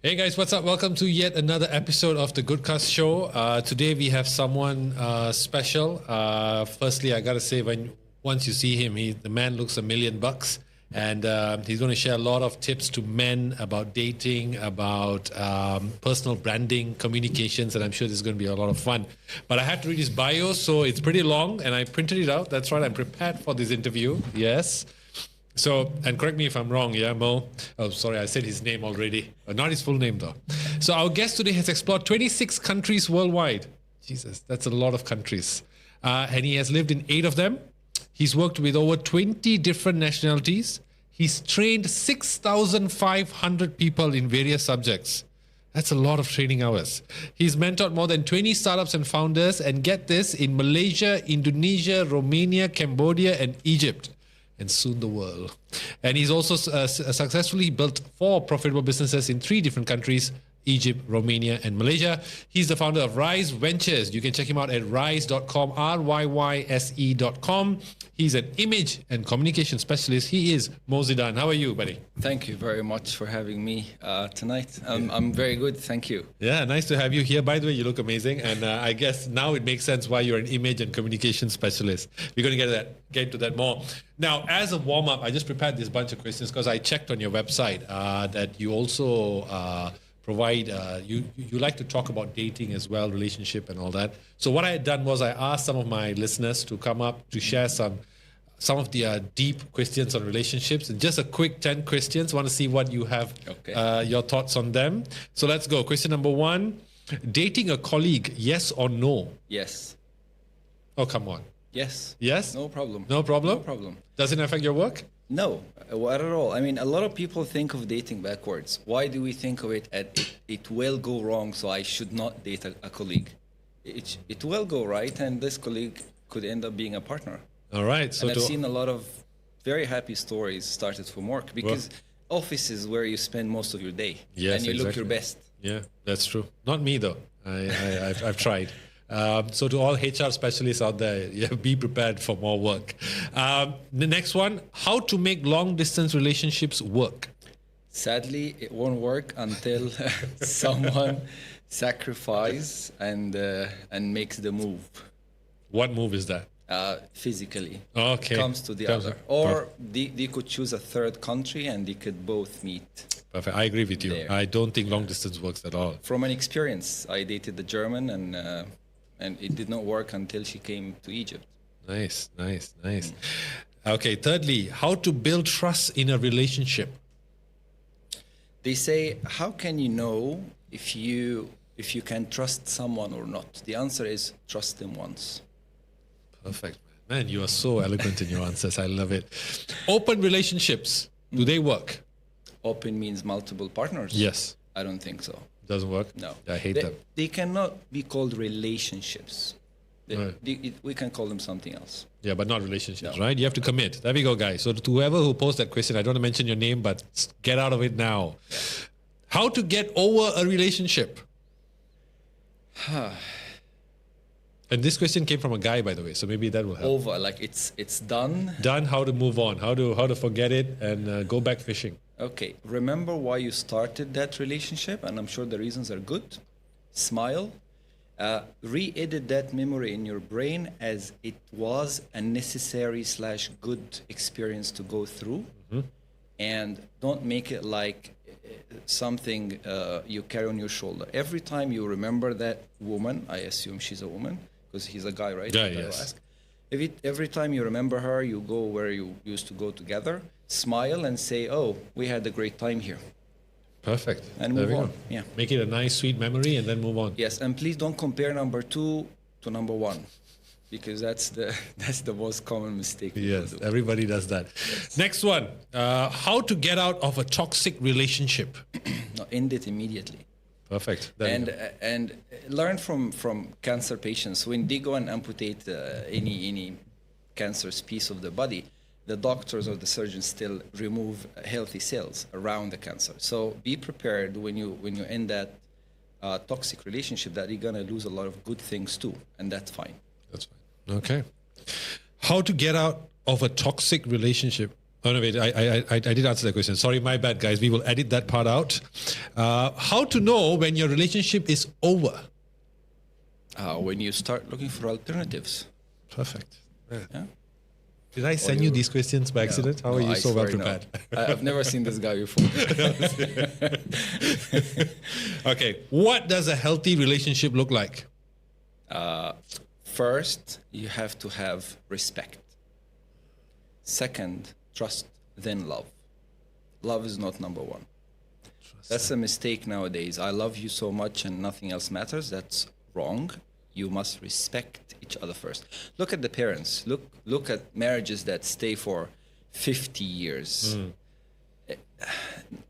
Hey guys, what's up? Welcome to yet another episode of the Goodcast Show. Today we have someone special. Firstly, I gotta say, once you see him, the man looks $1 million, and he's going to share a lot of tips to men about dating, about personal branding, communications, and I'm sure this is going to be a lot of fun. But I had to read his bio, so it's pretty long, and I printed it out. That's right, I'm prepared for this interview. Yes. So, and correct me if I'm wrong, yeah, Mo? Oh, sorry, I said his name already. Not his full name, though. So our guest today has explored 26 countries worldwide. Jesus, that's a lot of countries. And he has lived in 8 of them. He's worked with over 20 different nationalities. He's trained 6,500 people in various subjects. That's a lot of training hours. He's mentored more than 20 startups and founders, and get this, in Malaysia, Indonesia, Romania, Cambodia, and Egypt. And soon the world. And he's also successfully built 4 profitable businesses in 3 different countries: Egypt, Romania, and Malaysia. He's the founder of Rise Ventures. You can check him out at rise.com, RYYSE.com. He's an image and communication specialist. He is Mo Zidan. How are you, buddy? Thank you very much for having me tonight. I'm very good, thank you. Yeah, nice to have you here. By the way, you look amazing. And I guess now it makes sense why you're an image and communication specialist. We're going to get into that more. Now, as a warm-up, I just prepared this bunch of questions because I checked on your website that you also provide, you like to talk about dating as well, relationship and all that. So what I had done was I asked some of my listeners to come up to share some of the deep questions on relationships. And just a quick 10 questions. Want to see what you have, your thoughts on them. So let's go. Question number 1, dating a colleague, yes or no? Yes. Oh, come on. Yes. Yes? No problem. No problem? No problem. Does it affect your work? No, not at all. I mean, a lot of people think of dating backwards. Why do we think of it as it will go wrong, so I should not date a colleague? It will go right, and this colleague could end up being a partner. All right. So I've seen a lot of very happy stories started from work, because office is where you spend most of your day. Yes, and you look your best. Yeah, that's true. Not me, though. I've tried. So to all HR specialists out there, yeah, be prepared for more work. The next one, how to make long-distance relationships work? Sadly, it won't work until someone sacrifices and makes the move. What move is that? Physically. Okay. Comes to the other. Or they could choose a third country and they could both meet. Perfect. I agree with you. There. I don't think long-distance works at all. From an experience, I dated the German and it did not work until she came to Egypt. Nice. Okay, thirdly, how to build trust in a relationship? They say, how can you know if you can trust someone or not? The answer is, trust them once. Perfect. Man, you are so eloquent in your answers. I love it. Open relationships, do they work? Open means multiple partners? Yes. I don't think so. Doesn't work? No. I hate them. They cannot be called relationships. Right. We can call them something else. Yeah, but not relationships, right? You have to commit. There we go, guys. So to whoever who posed that question, I don't want to mention your name, but get out of it now. Yeah. How to get over a relationship? And this question came from a guy, by the way, so maybe that will help. Over, like it's done. Done. How to move on? How to forget it and go back fishing? Okay. Remember why you started that relationship, and I'm sure the reasons are good. Smile. Re-edit that memory in your brain as it was a necessary / good experience to go through, and don't make it like something you carry on your shoulder. Every time you remember that woman, I assume she's a woman because he's a guy, right? Yeah, yes. Every time you remember her, you go where you used to go together, smile and say, oh, we had a great time here. Perfect. And move on. Yeah. Make it a nice, sweet memory and then move on. Yes, and please don't compare number 2 to number 1, because that's the most common mistake. Yes, everybody does that. Yes. Next one, how to get out of a toxic relationship? No, end it immediately. Perfect. And learn from cancer patients. When they go and amputate any cancerous piece of the body, the doctors or the surgeons still remove healthy cells around the cancer. So be prepared when you end that toxic relationship that you're gonna lose a lot of good things too, and that's fine. That's fine. Okay. How to get out of a toxic relationship? Oh, no, wait, I did answer that question. Sorry, my bad, guys. We will edit that part out. How to know when your relationship is over? When you start looking for alternatives. Perfect. Yeah. Did I send you these questions by accident? How are you so well prepared? No. I've never seen this guy before. Okay. What does a healthy relationship look like? First, you have to have respect. Second, trust, then love. Love is not number one. That's a mistake nowadays. I love you so much and nothing else matters. That's wrong. You must respect each other first. Look at the parents. Look at marriages that stay for 50 years.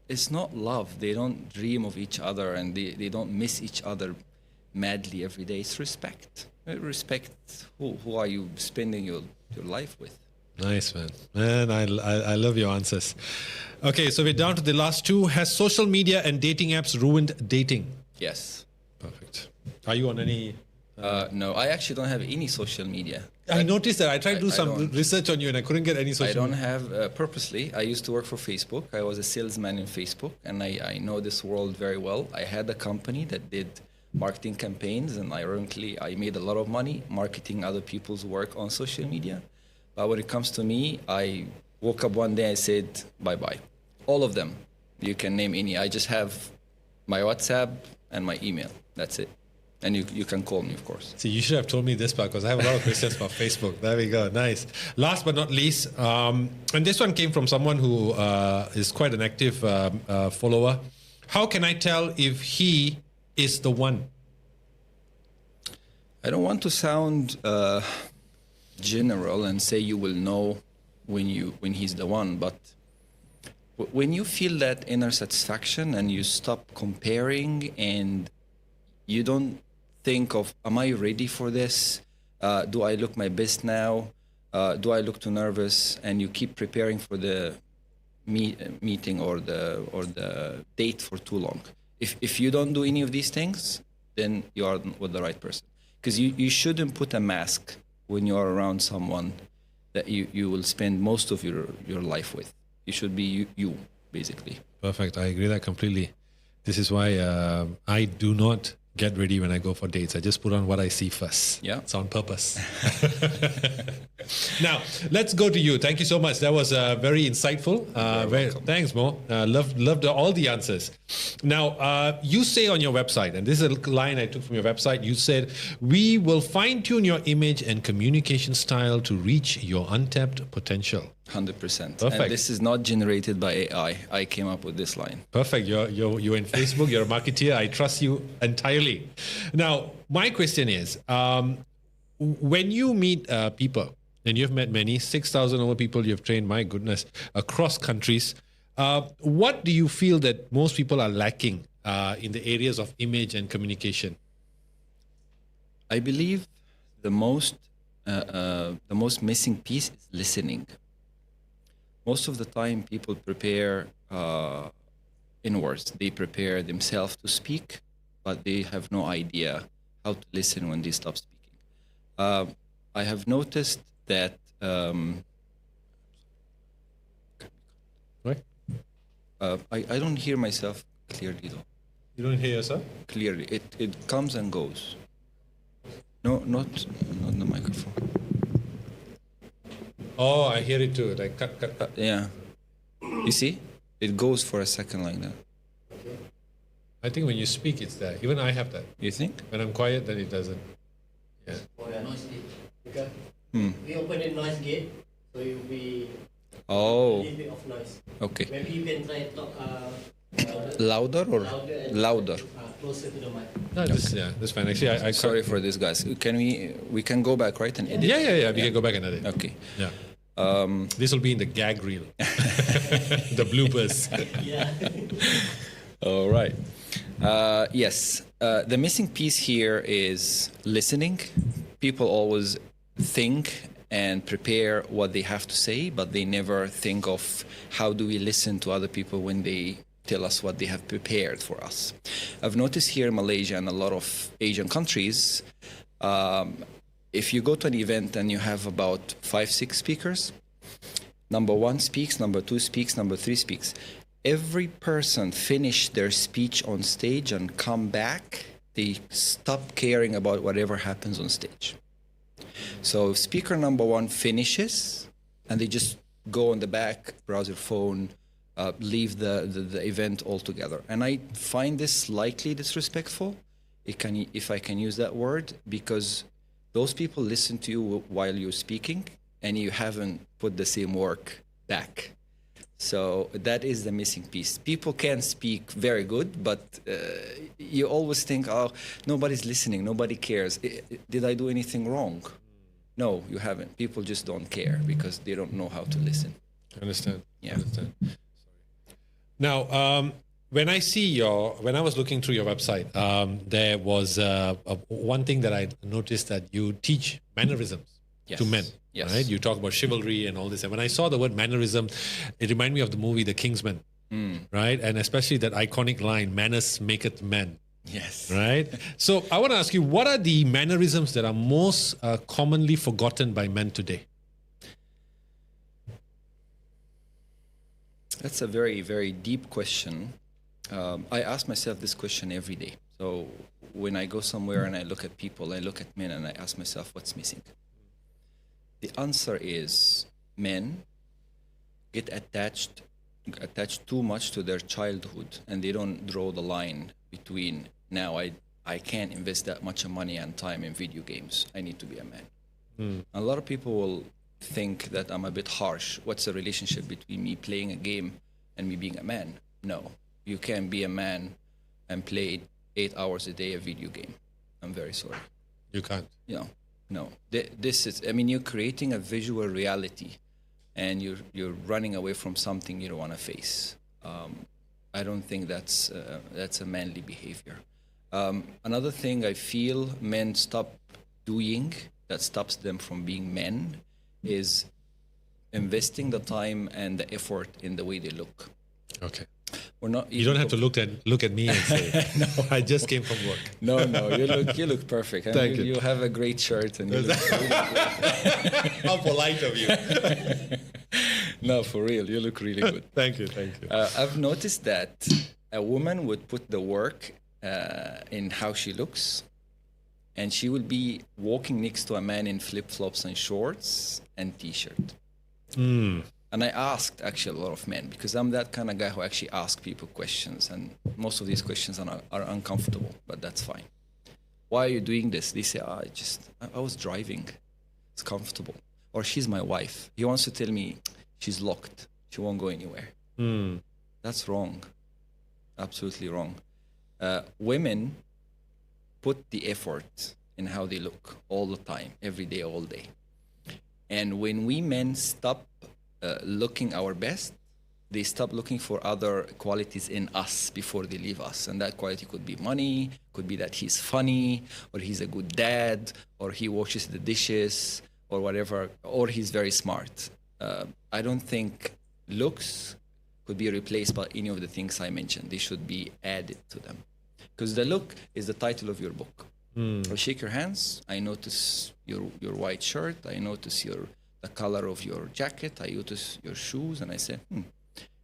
It's not love. They don't dream of each other and they don't miss each other madly every day. It's respect. Respect who are you spending your life with. Nice, man. Man, I love your answers. Okay, so we're down to the last two. Has social media and dating apps ruined dating? Yes. Perfect. Are you on any... No, I actually don't have any social media. I noticed that. I tried to do some research on you and I couldn't get any social media. I don't have, purposely, I used to work for Facebook. I was a salesman in Facebook and I know this world very well. I had a company that did marketing campaigns and ironically, I made a lot of money marketing other people's work on social media. But when it comes to me, I woke up one day and said, bye-bye. All of them. You can name any. I just have my WhatsApp and my email. That's it. And you can call me, of course. See, you should have told me this part because I have a lot of questions about Facebook. There we go. Nice. Last but not least, and this one came from someone who is quite an active follower. How can I tell if he is the one? I don't want to sound general and say you will know when he's the one, but when you feel that inner satisfaction and you stop comparing and you don't think of, am I ready for this? Do I look my best now? Do I look too nervous? And you keep preparing for the meeting or the date for too long. If you don't do any of these things, then you are with the right person. Because you shouldn't put a mask when you are around someone that you will spend most of your life with. You should be you, basically. Perfect. I agree that completely. This is why I do not get ready when I go for dates. I just put on what I see first. Yeah. It's on purpose. Now, let's go to you. Thank you so much. That was very insightful. Thanks, Mo. Loved all the answers. Now, you say on your website, and this is a line I took from your website, you said, we will fine-tune your image and communication style to reach your untapped potential. 100%. Perfect. And this is not generated by AI. I came up with this line. Perfect. You're in Facebook. You're a marketeer. I trust you entirely. Now, my question is, when you meet people, and you've met many, 6,000 over people you've trained, my goodness, across countries, what do you feel that most people are lacking in the areas of image and communication? I believe the most missing piece is listening. Most of the time, people prepare inwards. They prepare themselves to speak, but they have no idea how to listen when they stop speaking. I have noticed that right? I don't hear myself clearly, though. You don't hear yourself? Clearly. It comes and goes. No, not the microphone. Oh, I hear it too. Like cut. Yeah. You see? It goes for a second like that. I think when you speak, it's there. Even I have that. You think? When I'm quiet, then it doesn't. Yeah. Oh, yeah, noise gate. Because we open the noise gate, so you'll be a little bit of noise. Okay. Maybe you can try to talk Louder or louder? Closer to the mic. No, that's fine. Actually, I Sorry for this, guys. We can go back, right, and edit? Yeah. We can go back and edit. Okay. Yeah. This will be in the gag reel, the bloopers. Yeah. All right. Yes. The missing piece here is listening. People always think and prepare what they have to say, but they never think of how do we listen to other people when they tell us what they have prepared for us. I've noticed here in Malaysia and a lot of Asian countries, if you go to an event and you have about 5-6 speakers, Number one speaks, number two speaks, number three speaks. Every person finish their speech on stage and come back, they stop caring about whatever happens on stage. So if speaker number one finishes and they just go on the back, browse their phone, leave the event altogether. And I find this slightly disrespectful, if I can use that word, because those people listen to you while you're speaking and you haven't put the same work back. So that is the missing piece. People can speak very good, but you always think, oh, nobody's listening, nobody cares. Did I do anything wrong? No, you haven't. People just don't care because they don't know how to listen. Understand. Yeah. Understand. Sorry. Now, when I was looking through your website, there was one thing that I noticed, that you teach mannerisms to men. Yes. Right? You talk about chivalry and all this. And when I saw the word mannerism, it reminded me of the movie The Kingsman. Right? And especially that iconic line, manners maketh man. Yes. Right? So I want to ask you, what are the mannerisms that are most commonly forgotten by men today? That's a very, very deep question. I ask myself this question every day. So when I go somewhere and I look at people, I look at men and I ask myself, what's missing? The answer is men get attached too much to their childhood, and they don't draw the line between, now I can't invest that much money and time in video games. I need to be a man. A lot of people will think that I'm a bit harsh. What's the relationship between me playing a game and me being a man? No, you can't be a man and play 8 hours a day a video game. I'm very sorry. You can't. No. This is, I mean, you're creating a visual reality and you're running away from something you don't want to face. I don't think that's a manly behavior. Another thing I feel men stop doing that stops them from being men is investing the time and the effort in the way they look. Okay. We're not. You don't have to look at me and say, no, I just came from work. No, you look perfect. Thank you. You have a great shirt and you look really good. How polite of you. No, for real, you look really good. Thank you. I've noticed that a woman would put the work in how she looks, and she will be walking next to a man in flip-flops and shorts and t-shirt. And I asked actually a lot of men, because I'm that kind of guy who actually asks people questions, and most of these questions are uncomfortable, but that's fine. Why are you doing this? They say, I was driving. It's comfortable. Or she's my wife. He wants to tell me she's locked. She won't go anywhere. That's wrong. Absolutely wrong. Women put the effort in how they look all the time, every day, all day. And when we men stop looking our best, they stop looking for other qualities in us before they leave us. And that quality could be money, could be that he's funny, or he's a good dad, or he washes the dishes, or whatever, or he's very smart. I don't think looks could be replaced by any of the things I mentioned. They should be added to them. Because the look is the title of your book. I shake your hands, I notice your white shirt, I notice the color of your jacket, I notice your shoes, and I say,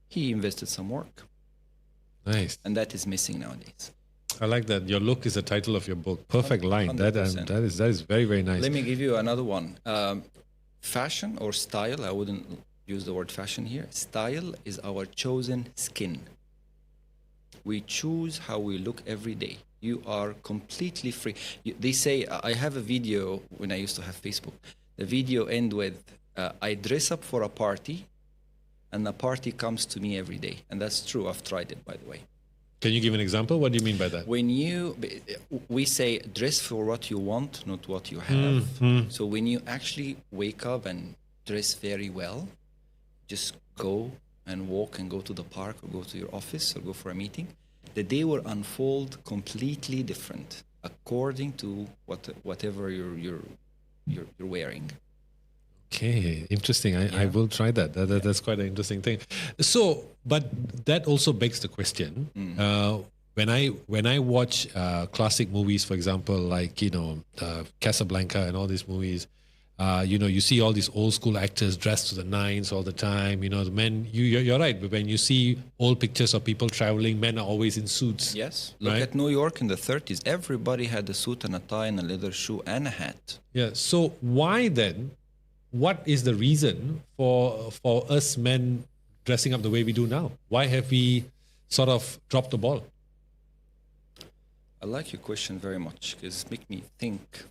he invested some work. Nice. And that is missing nowadays. I like that. Your look is the title of your book. Perfect line. 100%. That is very, very nice. Let me give you another one. Fashion or style, I wouldn't use the word fashion here. Style is our chosen skin. We choose how we look every day. You are completely free. They say, I have a video when I used to have Facebook. The video ends with, I dress up for a party and the party comes to me every day. And that's true. I've tried it, by the way. Can you give an example? What do you mean by that? We say dress for what you want, not what you have. So when you actually wake up and dress very well, just go and walk and go to the park or go to your office or go for a meeting, the day will unfold completely different according to whatever you're wearing. Okay, interesting. I will try that. That's quite an interesting thing. So, but that also begs the question. When I watch classic movies, for example, like Casablanca and all these movies, You see all these old school actors dressed to the nines all the time. The men, you're right. But when you see old pictures of people traveling, men are always in suits. Yes. Look right? at New York in the 30s. Everybody had a suit and a tie and a leather shoe and a hat. Yeah. So why then? What is the reason for us men dressing up the way we do now? Why have we sort of dropped the ball? I like your question very much because it makes me think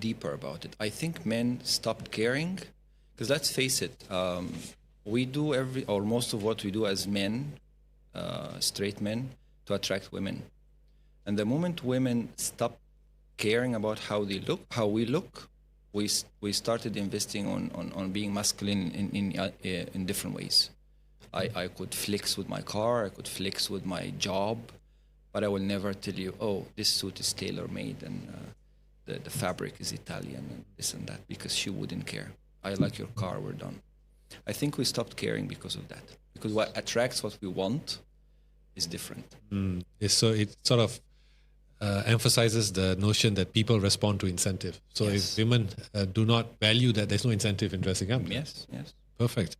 deeper about it. I think men stopped caring because let's face it, we do most of what we do as men, straight men, to attract women. And the moment women stop caring about how we look, we started investing on being masculine in different ways. I could flex with my car, I could flex with my job, but I will never tell you, oh, this suit is tailor-made and the fabric is Italian and this and that, because she wouldn't care. I like your car, we're done. I think we stopped caring because of that. Because what attracts what we want is different. So it sort of emphasizes the notion that people respond to incentive. So if women do not value that, there's no incentive in dressing up. Yes. Perfect.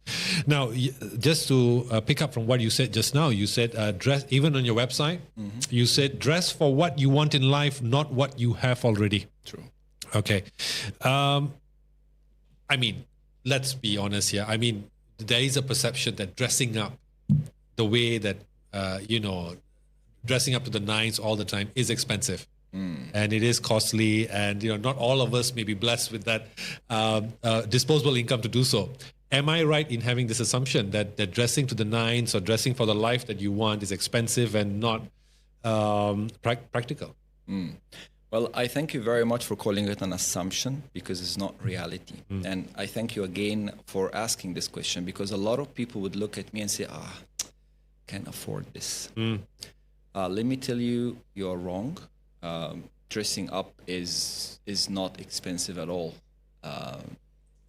Now, just to pick up from what you said just now, you said dress, even on your website, you said dress for what you want in life, not what you have already. True. Okay. I mean, let's be honest here. I mean, there is a perception that dressing up the way that, dressing up to the nines all the time is expensive. And it is costly. And, not all of us may be blessed with that disposable income to do so. Am I right in having this assumption that dressing to the nines or dressing for the life that you want is expensive and not practical? Well, I thank you very much for calling it an assumption because it's not reality. And I thank you again for asking this question because a lot of people would look at me and say, can't afford this. Let me tell you, you're wrong. Dressing up is not expensive at all.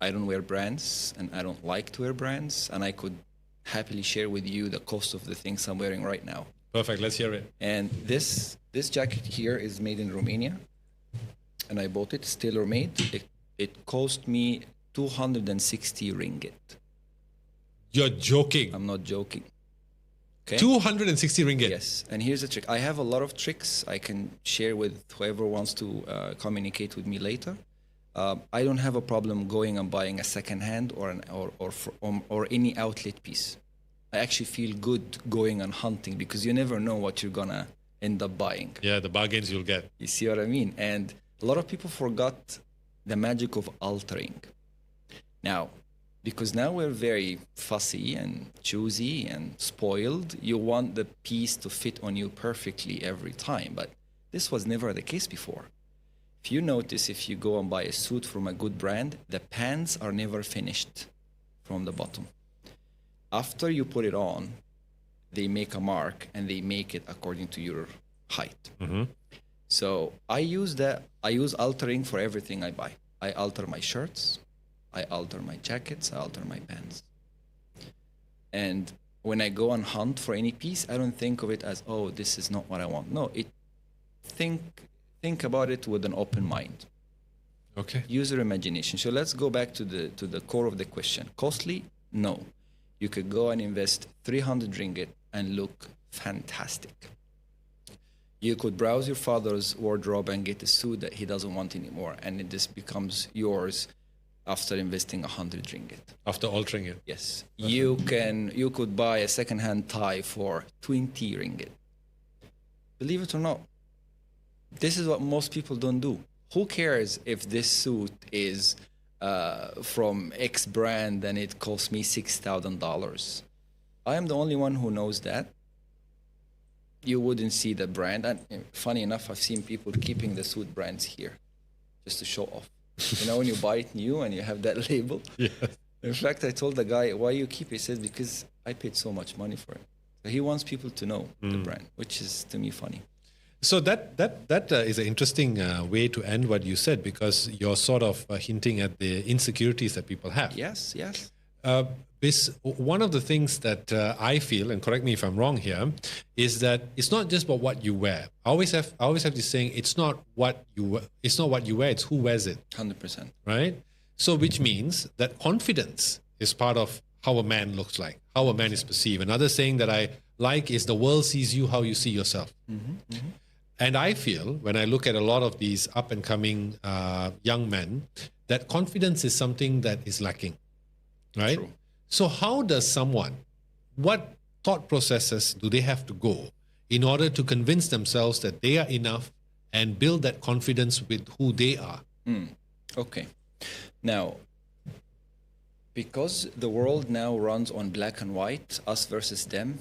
I don't wear brands and I don't like to wear brands, and I could happily share with you the cost of the things I'm wearing right now. Perfect. Let's hear it. And this jacket here is made in Romania, and I bought it. It's tailor-made. It cost me 260 ringgit. You're joking. I'm not joking. Okay? 260 ringgit. Yes. And here's the trick. I have a lot of tricks I can share with whoever wants to communicate with me later. I don't have a problem going and buying a second-hand or any outlet piece. I actually feel good going and hunting because you never know what you're gonna end up buying. Yeah, the bargains you'll get. You see what I mean? And a lot of people forgot the magic of altering. Now, because now we're very fussy and choosy and spoiled, you want the piece to fit on you perfectly every time. But this was never the case before. If you notice, if you go and buy a suit from a good brand, the pants are never finished from the bottom. After you put it on, they make a mark and they make it according to your height. So I use altering for everything I buy. I alter my shirts, I alter my jackets, I alter my pants. And when I go and hunt for any piece, I don't think of it as, oh, this is not what I want. No, think about it with an open mind. Okay. Use your imagination. So let's go back to the core of the question. Costly? No. You could go and invest 300 ringgit and look fantastic. You could browse your father's wardrobe and get a suit that he doesn't want anymore, and it just becomes yours after investing 100 ringgit. After altering it. Yes. You could buy a second-hand tie for 20 ringgit. Believe it or not, this is what most people don't do. Who cares if this suit is from X brand and it cost me $6,000? I am the only one who knows that. You wouldn't see the brand. And funny enough, I've seen people keeping the suit brands here just to show off. When you buy it new and you have that label. Yeah. In fact, I told the guy, why you keep it? He said, because I paid so much money for it. So he wants people to know the brand, which is, to me, funny. So that is an interesting way to end what you said, because you're sort of hinting at the insecurities that people have. Yes. one of the things that I feel, and correct me if I'm wrong here, is that it's not just about what you wear. I always have this saying: it's not what you wear, it's who wears it. 100%. Right. So, which means that confidence is part of how a man looks like, how a man is perceived. Another saying that I like is the world sees you how you see yourself. And I feel when I look at a lot of these up and coming young men, that confidence is something that is lacking. Right. True. So how does what thought processes do they have to go in order to convince themselves that they are enough and build that confidence with who they are? Okay. Now, because the world now runs on black and white, us versus them,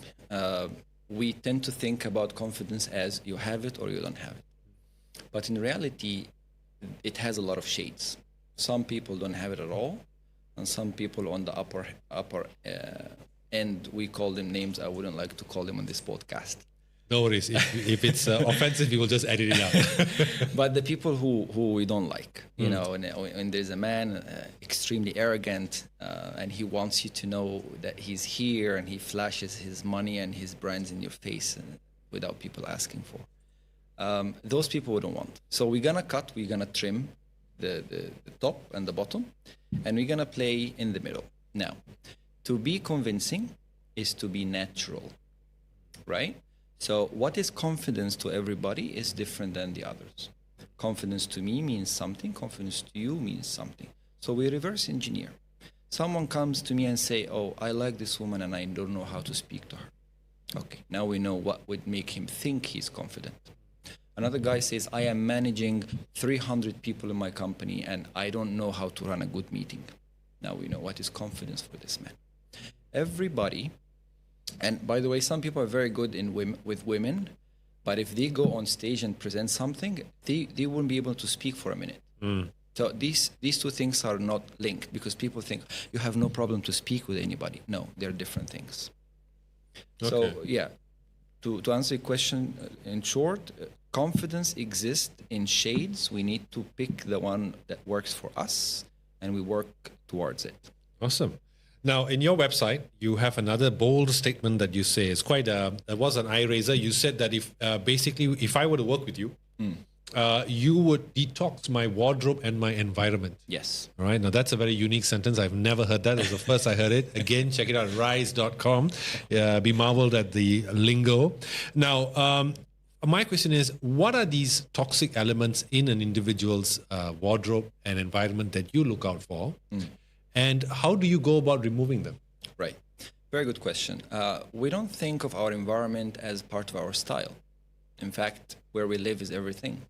we tend to think about confidence as you have it or you don't have it. But in reality, it has a lot of shades. Some people don't have it at all. And some people on the upper end, we call them names I wouldn't like to call them on this podcast. No worries. If it's offensive, we will just edit it out. But the people who we don't like, you know, and there's a man extremely arrogant, and he wants you to know that he's here, and he flashes his money and his brands in your face without people asking for. Those people we don't want. So we're gonna trim the top and the bottom, and we're gonna play in the middle. Now, to be convincing is to be natural, right? So what is confidence to everybody is different than the others. Confidence to me means something, confidence to you means something. So we reverse engineer. Someone comes to me and say, oh, I like this woman and I don't know how to speak to her. Okay, now we know what would make him think he's confident. Another guy says, I am managing 300 people in my company and I don't know how to run a good meeting. Now we know what is confidence for this man. Everybody, and by the way, some people are very good with women, but if they go on stage and present something, they won't be able to speak for a minute. So these two things are not linked, because people think you have no problem to speak with anybody. No, they're different things. Okay. So yeah, to answer your question in short, confidence exists in shades. We need to pick the one that works for us, and we work towards it. Awesome. Now, in your website, you have another bold statement that you say. It's quite it was an eye raiser. You said that if I were to work with you, you would detox my wardrobe and my environment. Yes. All right. Now, that's a very unique sentence. I've never heard that. It was the first I heard it. Again, check it out, rise.com. Be marveled at the lingo. Now, my question is, what are these toxic elements in an individual's wardrobe and environment that you look out for? And how do you go about removing them? Right. Very good question. We don't think of our environment as part of our style. In fact, where we live is everything.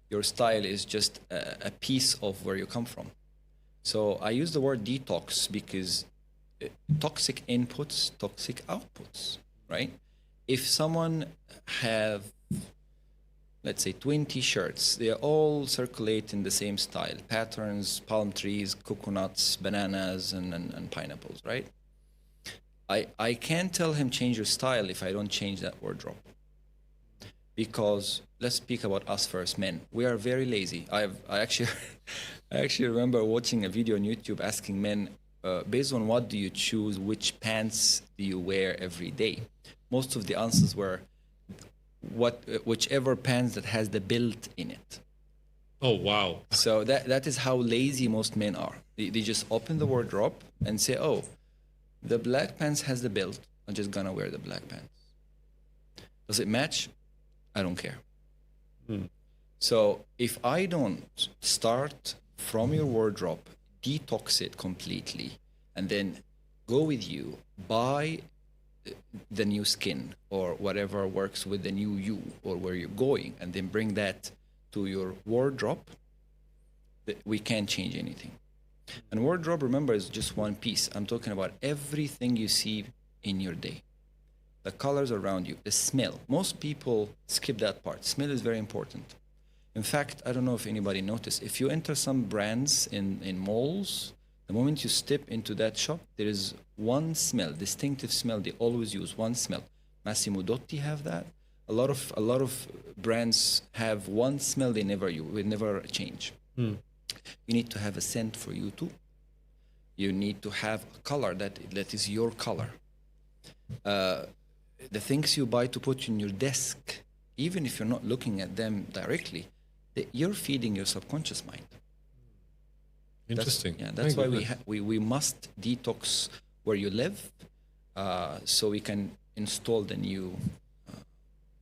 Your style is just a piece of where you come from. So I use the word detox because toxic inputs, toxic outputs, right? If someone have, let's say, 20 shirts, they all circulate in the same style, patterns, palm trees, coconuts, bananas, and pineapples, right? I can't tell him change your style if I don't change that wardrobe. Because let's speak about us first, men. We are very lazy. I actually remember watching a video on YouTube asking men, based on what do you choose, which pants do you wear every day? Most of the answers were whichever pants that has the belt in it. Oh, wow. So that is how lazy most men are. They just open the wardrobe and say, oh, the black pants has the belt. I'm just gonna wear the black pants. Does it match? I don't care. So if I don't start from your wardrobe, detox it completely, and then go with you, buy the new skin or whatever works with the new you or where you're going, and then bring that to your wardrobe, we can't change anything. And wardrobe, remember, is just one piece. I'm talking about everything you see in your day. The colors around you, the smell. Most people skip that part. Smell is very important. In fact, I don't know if anybody noticed, if you enter some brands in malls, the moment you step into that shop, there is one smell, distinctive smell. They always use one smell. Massimo Dutti have that. A lot of brands have one smell they never use, will never change. You need to have a scent for you too. You need to have a color that is your color. The things you buy to put in your desk, even if you're not looking at them directly, you're feeding your subconscious mind. Interesting. That's why we must detox where you live, so we can install the new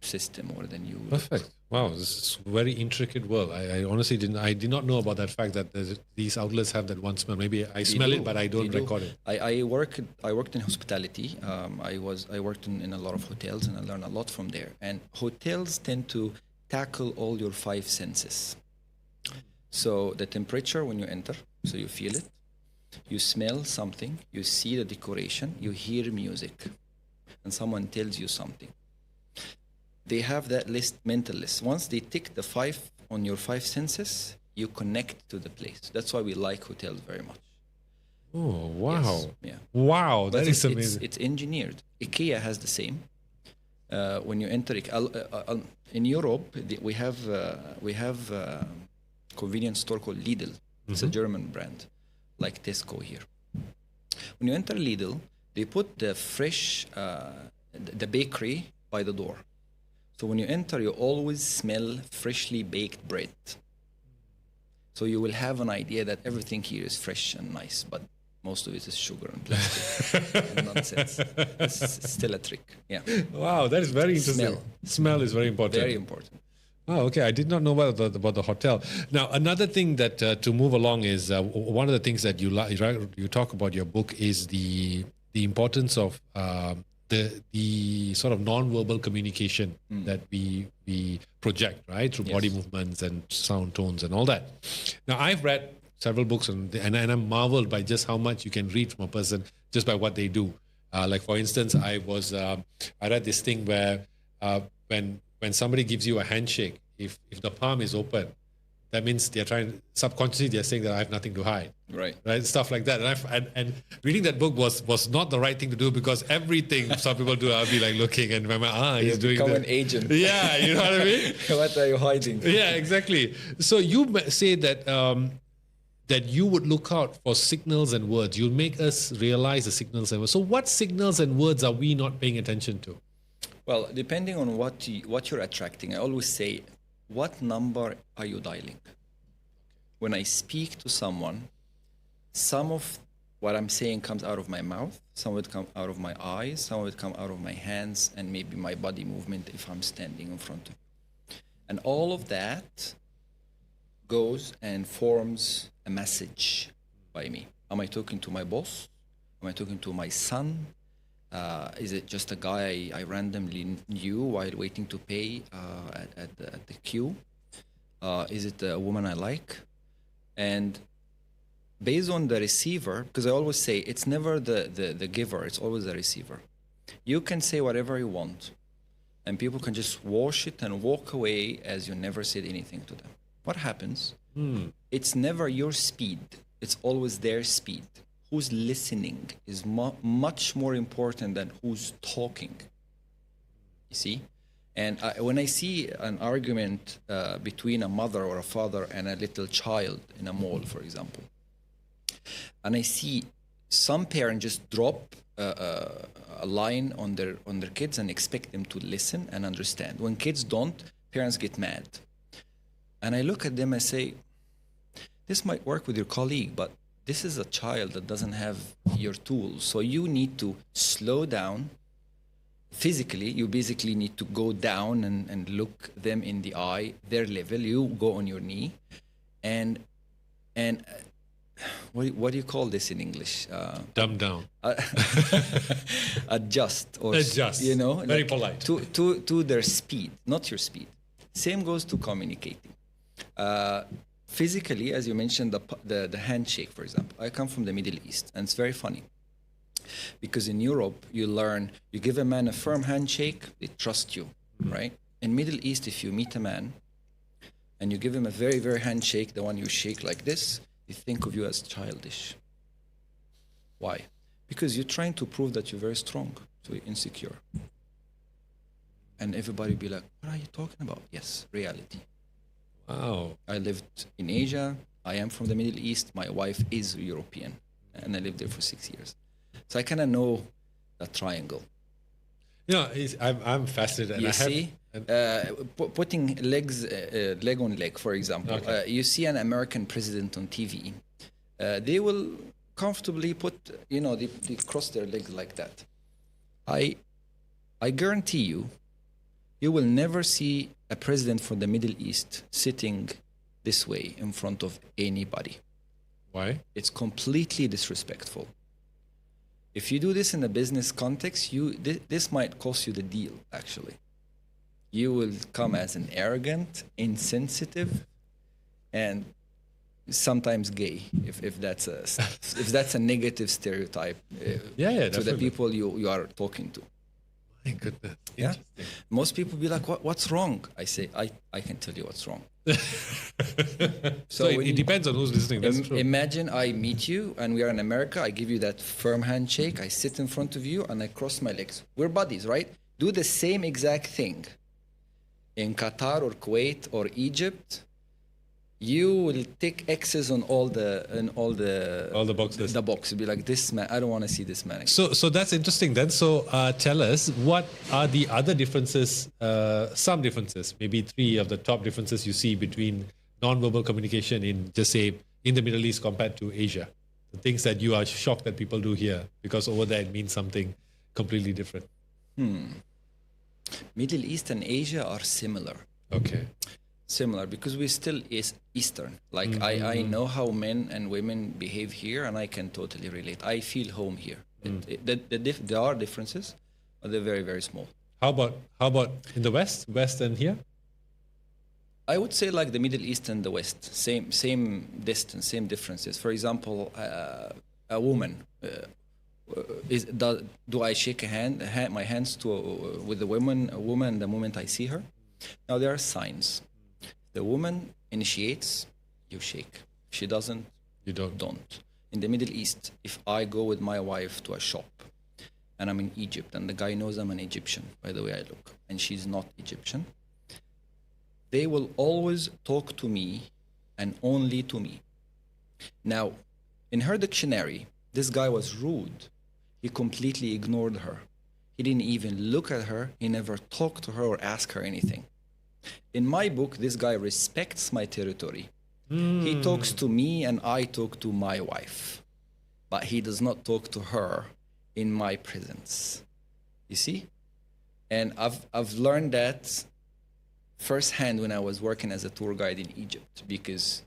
system or the new. Perfect. Wow, this is a very intricate world. I honestly did not know about that fact that these outlets have that one smell. Maybe I smell it, but I don't record it. I worked in hospitality. I worked in a lot of hotels, and I learned a lot from there. And hotels tend to tackle all your 5 senses. So the temperature when you enter, so you feel it. You smell something. You see the decoration. You hear music, and someone tells you something. They have that list, mental list. Once they tick the 5 on your 5 senses, you connect to the place. That's why we like hotels very much. Oh, wow. Yes, yeah. Wow, that is amazing. It's engineered. IKEA has the same. When you enter in Europe, we have a convenience store called Lidl. It's a German brand, like Tesco here. When you enter Lidl, they put the fresh, the bakery by the door. So when you enter, you always smell freshly baked bread. So you will have an idea that everything here is fresh and nice, but most of it is sugar and plastic and nonsense. It's still a trick. Yeah. Wow, that is very interesting. Smell is very important. Very important. Oh, okay. I did not know about the hotel. Now, another thing that to move along is one of the things that you talk about your book is the importance of the sort of non-verbal communication that we project, right, through body movements and sound tones and all that. Now, I've read several books and I'm marveled by just how much you can read from a person just by what they do. Like for instance, I read this thing where when somebody gives you a handshake, if the palm is open, that means subconsciously they're saying that I have nothing to hide. Right. Stuff like that. And reading that book was not the right thing to do, because everything some people do, I'll be like looking and remember, he's doing become an agent. Yeah, you know what I mean? What are you hiding? Yeah, exactly. So you say that that you would look out for signals and words. You'll make us realize the signals and words. So what signals and words are we not paying attention to? Well, depending on what you're attracting, I always say, what number are you dialing? When I speak to someone, some of what I'm saying comes out of my mouth, some of it comes out of my eyes, some of it comes out of my hands, and maybe my body movement if I'm standing in front of you. And all of that goes and forms a message by me. Am I talking to my boss? Am I talking to my son? Is it just a guy I randomly knew while waiting to pay at the queue? Is it a woman I like? And based on the receiver, because I always say it's never the giver, it's always the receiver. You can say whatever you want, and people can just wash it and walk away as you never said anything to them. What happens? It's never your speed, it's always their speed. Who's listening is much more important than who's talking. You see? And when I see an argument between a mother or a father and a little child in a mall, for example, and I see some parents just drop a line on their kids and expect them to listen and understand. When kids don't, parents get mad. And I look at them and say, this might work with your colleague, but this is a child that doesn't have your tools. So you need to slow down. Physically, you basically need to go down and look them in the eye, their level. You go on your knee. And what do you call this in English? Dumb down. Adjust. You know? Very like polite. To their speed, not your speed. Same goes to communicating. Physically, as you mentioned, the handshake, for example. I come from the Middle East, and it's very funny. Because in Europe, you give a man a firm handshake, they trust you, right? In Middle East, if you meet a man and you give him a very, very handshake, the one you shake like this, they think of you as childish. Why? Because you're trying to prove that you're very strong, so you're insecure. And everybody will be like, what are you talking about? Yes, reality. Wow. I lived in Asia. I am from the Middle East. My wife is European. and I lived there for 6 years. So I kind of know that triangle. I'm fascinated. You see, putting leg on leg, for example. Okay. You see an American president on TV. They will comfortably put, they cross their legs like that. I guarantee you will never see a president from the Middle East sitting this way in front of anybody. Why? It's completely disrespectful. If you do this in a business context, this might cost you the deal, actually. You will come as an arrogant, insensitive, and sometimes gay, if that's a negative stereotype to the definitely. people you are talking to. My goodness. Yeah. Most people be like, what's wrong? I say, I can tell you what's wrong. So it depends on who's listening. That's true. Imagine I meet you and we are in America. I give you that firm handshake. I sit in front of you and I cross my legs. We're buddies, right? Do the same exact thing in Qatar or Kuwait or Egypt. You will tick X's on all the boxes. The box will be like, this man, I don't want to see this man again. So that's interesting then. So tell us, what are the other differences, some differences, maybe 3 of the top differences you see between non-verbal communication in, just say, in the Middle East compared to Asia? The things that you are shocked that people do here, because over there it means something completely different. Middle East and Asia are similar. Okay. Similar, because we still is Eastern. Like I know how men and women behave here, and I can totally relate. I feel home here. There are differences, but they're very, very small. How about in the West and here? I would say like the Middle East and the West, same distance, same differences. For example, a woman. Do I shake my hands with a woman the moment I see her? Now there are signs. The woman initiates, you shake. If she doesn't, You don't. In the Middle East, if I go with my wife to a shop and I'm in Egypt and the guy knows I'm an Egyptian by the way I look, and she's not Egyptian, they will always talk to me and only to me. Now, in her dictionary, this guy was rude. He completely ignored her. He didn't even look at her. He never talked to her or asked her anything. In my book, this guy respects my territory. He talks to me and I talk to my wife, but he does not talk to her in my presence. You see? And I've learned that firsthand when I was working as a tour guide in Egypt, because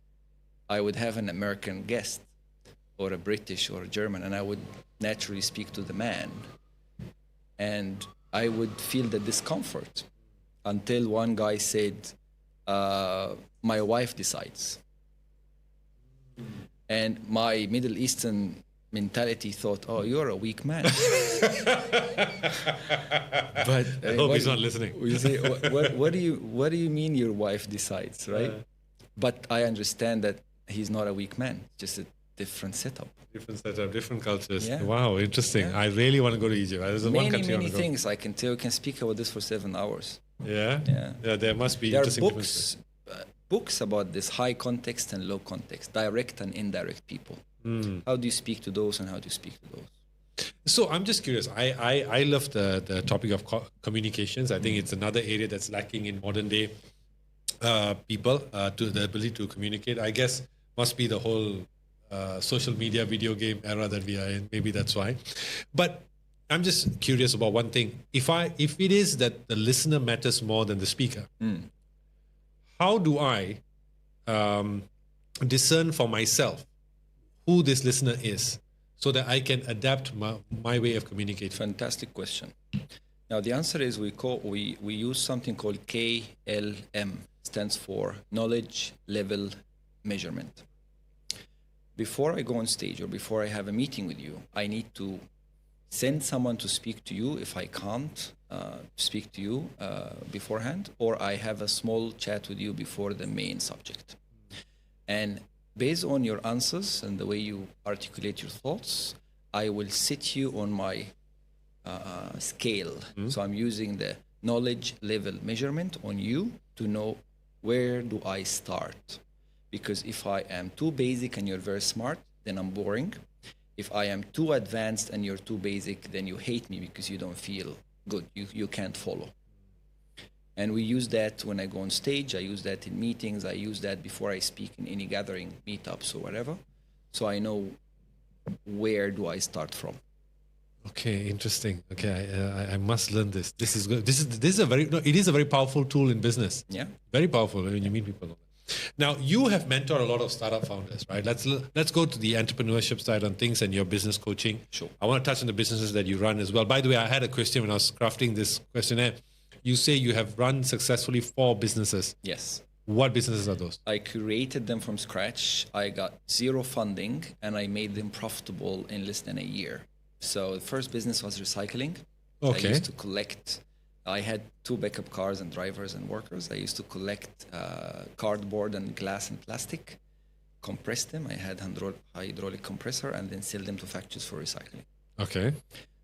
I would have an American guest or a British or a German, and I would naturally speak to the man, and I would feel the discomfort until one guy said, my wife decides. And my Middle Eastern mentality thought, oh, you're a weak man. But I hope he's not listening. You say, what do you mean your wife decides, right? But I understand that he's not a weak man, just a different setup. Different setup, different cultures. Yeah. Wow, interesting. Yeah. I really want to go to Egypt. There's one country I want to go. Things I can tell. We can speak about this for 7 hours. Yeah? Yeah. There must be there interesting are books about this high context and low context, direct and indirect people. How do you speak to those and how do you speak to those? So I'm just curious. I love the topic of communications. I think it's another area that's lacking in modern day people, to the ability to communicate. I guess must be the whole social media, video game era that we are in. Maybe that's why. But I'm just curious about one thing. If it is that the listener matters more than the speaker, how do I discern for myself who this listener is, so that I can adapt my way of communicating? Fantastic question. Now the answer is we use something called KLM, stands for knowledge level measurement. Before I go on stage or before I have a meeting with you, I need to send someone to speak to you if I can't speak to you beforehand, or I have a small chat with you before the main subject. And based on your answers and the way you articulate your thoughts, I will sit you on my scale. So I'm using the knowledge level measurement on you to know where do I start. Because if I am too basic and you're very smart, then I'm boring. If I am too advanced and you're too basic, then you hate me because you don't feel good. You can't follow. And we use that when I go on stage. I use that in meetings. I use that before I speak in any gathering, meetups or whatever. So I know where do I start from. Okay, interesting. Okay, I must learn this. This is good. This is a very it is a very powerful tool in business. Yeah, very powerful when you meet people. Now you have mentored a lot of startup founders, right? Let's go to the entrepreneurship side on things and your business coaching. Sure. I want to touch on the businesses that you run as well. By the way, I had a question when I was crafting this questionnaire. You say you have run successfully 4 businesses. Yes. What businesses are those? I created them from scratch. I got 0 funding and I made them profitable in less than a year. So the first business was recycling. Okay. I used to collect. I had 2 backup cars and drivers and workers. I used to collect cardboard and glass and plastic, compress them. I had hydraulic compressor and then sell them to factories for recycling. Okay.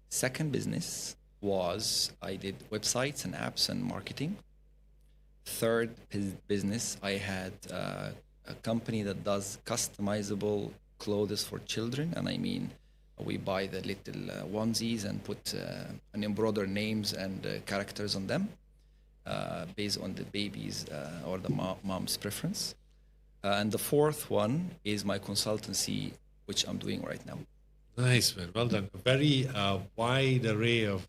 Second business was I did websites and apps and marketing. Third business, I had a company that does customizable clothes for children. And I mean, we buy the little onesies and put and embroider names and characters on them based on the baby's or the mom's preference. And the fourth one is my consultancy, which I'm doing right now. Nice, man. Well done. A very wide array of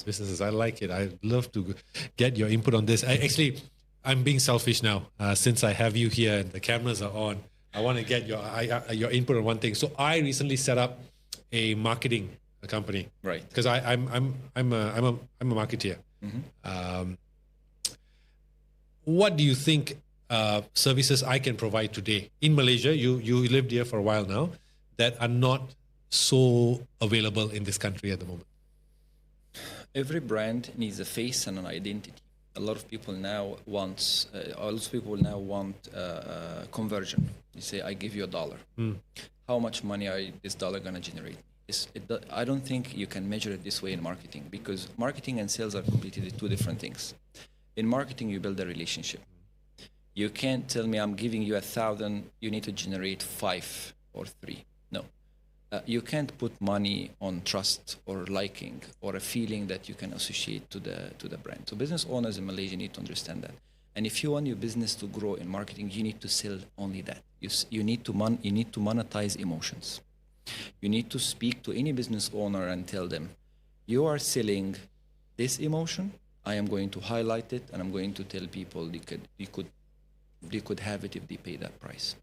businesses. I like it. I'd love to get your input on this. I'm being selfish now since I have you here and the cameras are on. I want to get your input on one thing. So I recently set up a marketing company, right? Because I'm a marketeer. Mm-hmm. What do you think services I can provide today in Malaysia? You lived here for a while now. That are not so available in this country at the moment? Every brand needs a face and an identity. A lot of people now want conversion. You say, I give you $1. How much money are this dollar going to generate? I don't think you can measure it this way in marketing, because marketing and sales are completely 2 different things. In marketing, you build a relationship. You can't tell me I'm giving you 1,000, you need to generate 5 or 3. No. You can't put money on trust or liking or a feeling that you can associate to the brand. So business owners in Malaysia need to understand that. And if you want your business to grow in marketing, you need to sell only that. You need to monetize emotions. You need to speak to any business owner and tell them, you are selling this emotion. I am going to highlight it, and I'm going to tell people they could have it if they pay that price.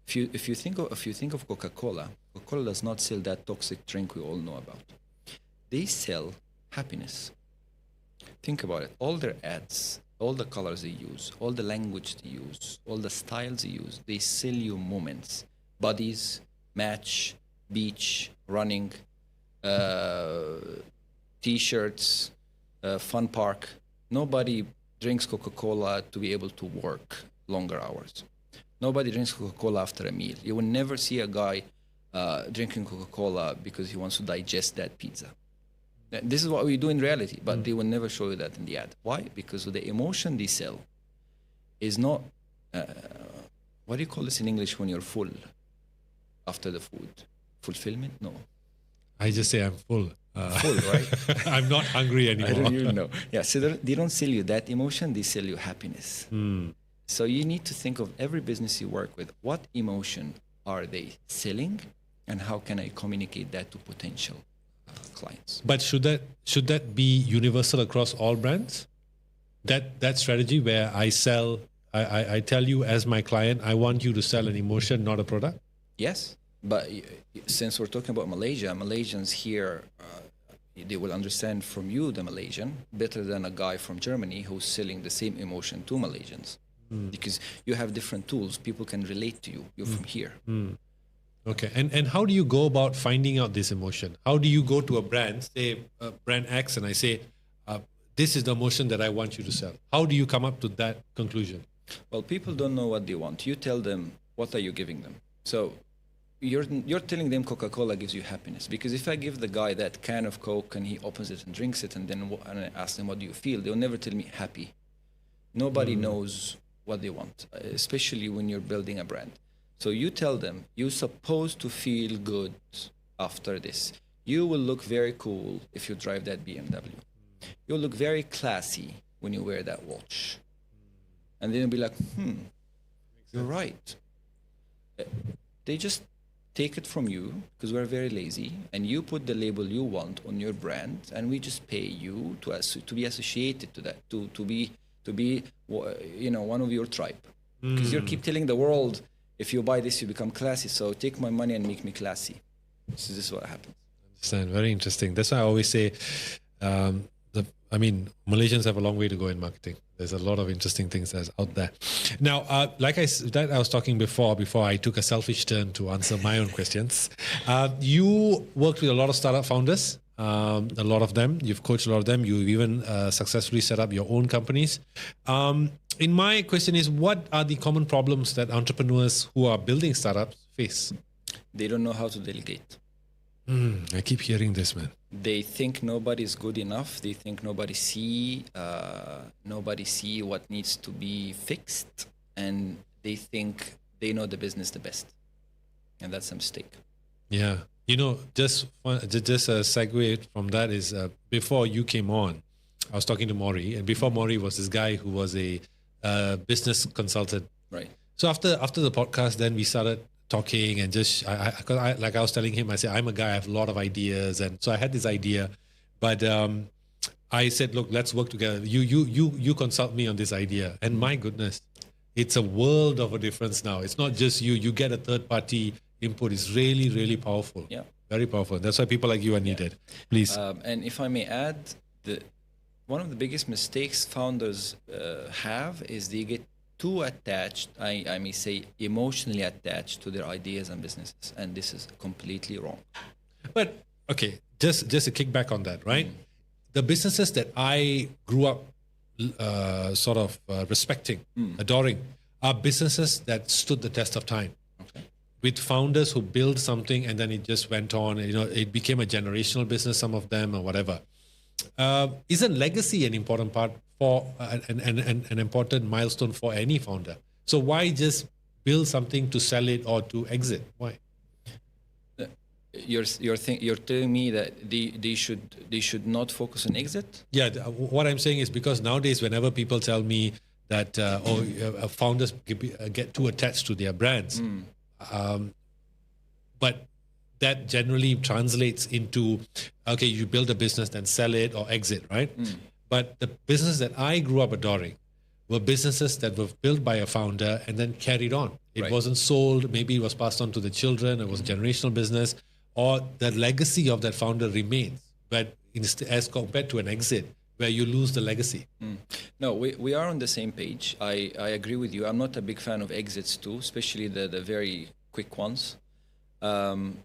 If you think of Coca-Cola, Coca-Cola does not sell that toxic drink we all know about. They sell happiness. Think about it. All their ads, all the colors they use, all the language they use, all the styles they use, they sell you moments. Buddies, match, beach, running, T-shirts, fun park. Nobody drinks Coca-Cola to be able to work longer hours. Nobody drinks Coca-Cola after a meal. You will never see a guy drinking Coca-Cola because he wants to digest that pizza. This is what we do in reality, but they will never show you that in the ad. Why? Because the emotion they sell is not, what do you call this in English when you're full after the food? Fulfillment? No. I just say I'm full. Full, right? I'm not hungry anymore. I don't even know. Yeah, so they don't sell you that emotion, they sell you happiness. So you need to think of every business you work with, what emotion are they selling, and how can I communicate that to potential clients? But should that be universal across all brands? That strategy where I tell you as my client, I want you to sell an emotion, not a product? Yes, but since we're talking about Malaysia, Malaysians here, they will understand from you, the Malaysian, better than a guy from Germany who's selling the same emotion to Malaysians. Because you have different tools. People can relate to you. You're from here. Okay. And how do you go about finding out this emotion? How do you go to a brand, say brand X, and I say, this is the emotion that I want you to sell? How do you come up to that conclusion? Well, people don't know what they want. You tell them, what are you giving them? So you're telling them Coca-Cola gives you happiness. Because if I give the guy that can of Coke and he opens it and drinks it and I ask them, what do you feel? They'll never tell me happy. Nobody knows what they want, especially when you're building a brand. So you tell them, you're supposed to feel good after this. You will look very cool if you drive that BMW. You'll look very classy when you wear that watch. And then you'll be like, you're right. They just take it from you because we're very lazy, and you put the label you want on your brand, and we just pay you to be associated to that, to be one of your tribe. Because you keep telling the world, if you buy this, you become classy. So take my money and make me classy. So this is what happens. Understand. Very interesting. That's why I always say, Malaysians have a long way to go in marketing. There's a lot of interesting things that's out there. Now, like I was talking before I took a selfish turn to answer my own questions. You worked with a lot of startup founders, a lot of them. You've coached a lot of them. You've even successfully set up your own companies. In my question is, what are the common problems that entrepreneurs who are building startups face? They don't know how to delegate. I keep hearing this, man. They think nobody's good enough. They think nobody see what needs to be fixed, and they think they know the business the best, and that's a mistake. Yeah, just a segue from that is before you came on, I was talking to Maury, and before Maury was this guy who was a business consultant. Right. So after the podcast, then we started talking, and just like I was telling him, I said, I'm a guy, I have a lot of ideas, and so I had this idea, but I said, look, let's work together. You consult me on this idea, and my goodness, it's a world of a difference now. It's not just you get a third party input. It's really, really powerful. Yeah, very powerful. That's why people like you are needed. Please. And if I may add, one of the biggest mistakes founders have is they get too attached, I may say emotionally attached to their ideas and businesses, and this is completely wrong. But okay, just a kickback on that, right? The businesses that I grew up respecting, adoring, are businesses that stood the test of time. Okay. With founders who built something and then it just went on, it became a generational business, some of them, or whatever. Isn't legacy an important part for an important milestone for any founder? So why just build something to sell it or to exit? Why? You're telling me that they should not focus on exit? Yeah, what I'm saying is because nowadays whenever people tell me that founders get too attached to their brands, but that generally translates into, okay, you build a business, then sell it or exit, right? But the businesses that I grew up adoring were businesses that were built by a founder and then carried on. It wasn't sold. Maybe it was passed on to the children. It was a generational business, or the legacy of that founder remains. But as compared to an exit, where you lose the legacy. No, we are on the same page. I agree with you. I'm not a big fan of exits too, especially the very quick ones.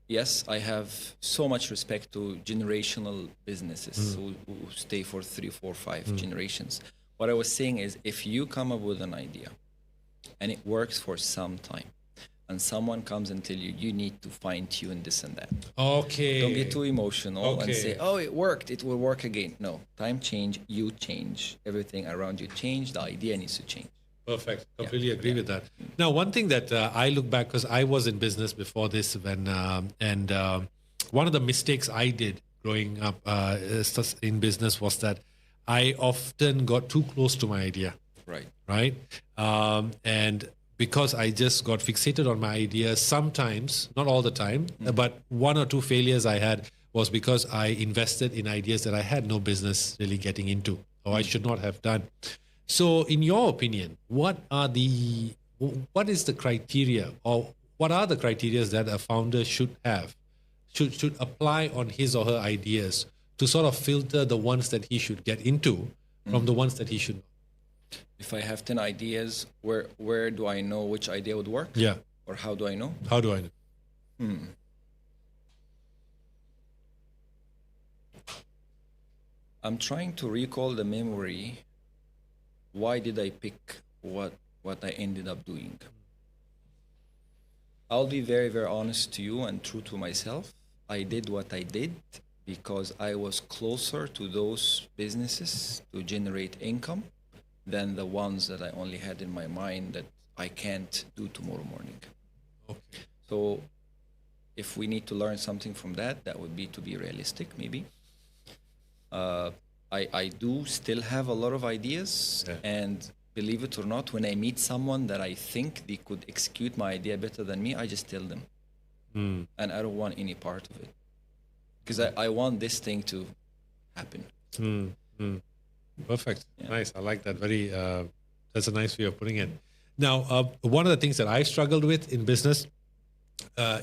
Yes, I have so much respect to generational businesses who stay for 3, 4, 5 generations. What I was saying is, if you come up with an idea and it works for some time, and someone comes and tell you need to fine tune this and that. Okay. Don't get too emotional and say, oh, it worked, it will work again. No, time change, you change, everything around you change, the idea needs to change. Perfect. Completely agree with that. Now, one thing that I look back, because I was in business before this, and one of the mistakes I did growing up in business was that I often got too close to my idea. Right. And because I just got fixated on my idea, sometimes, not all the time, but 1 or 2 failures I had was because I invested in ideas that I had no business really getting into, or I should not have done. So in your opinion, what is the criteria, or what are the criteria that a founder should have, should apply on his or her ideas to sort of filter the ones that he should get into from the ones that he should not? If I have 10 ideas, where do I know which idea would work? Yeah. Or how do I know? How do I know? I'm trying to recall the memory. Why did I pick what I ended up doing? I'll be very, very honest to you and true to myself. I did what I did because I was closer to those businesses to generate income than the ones that I only had in my mind that I can't do tomorrow morning. So if we need to learn something from that, that would be to be realistic, maybe. I do still have a lot of ideas, and believe it or not, when I meet someone that I think they could execute my idea better than me, I just tell them. And I don't want any part of it. Because I want this thing to happen. Perfect. Yeah. Nice. I like that. That's a nice way of putting it. Now, one of the things that I struggled with in business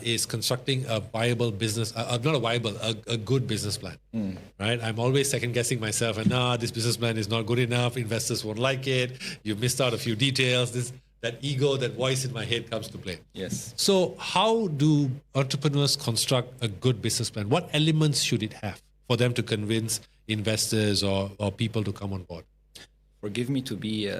is constructing a viable business, not a viable, a good business plan, right? I'm always second guessing myself and this business plan is not good enough. Investors won't like it. You've missed out a few details. That ego, that voice in my head comes to play. Yes. So how do entrepreneurs construct a good business plan? What elements should it have for them to convince investors or people to come on board? Forgive me to be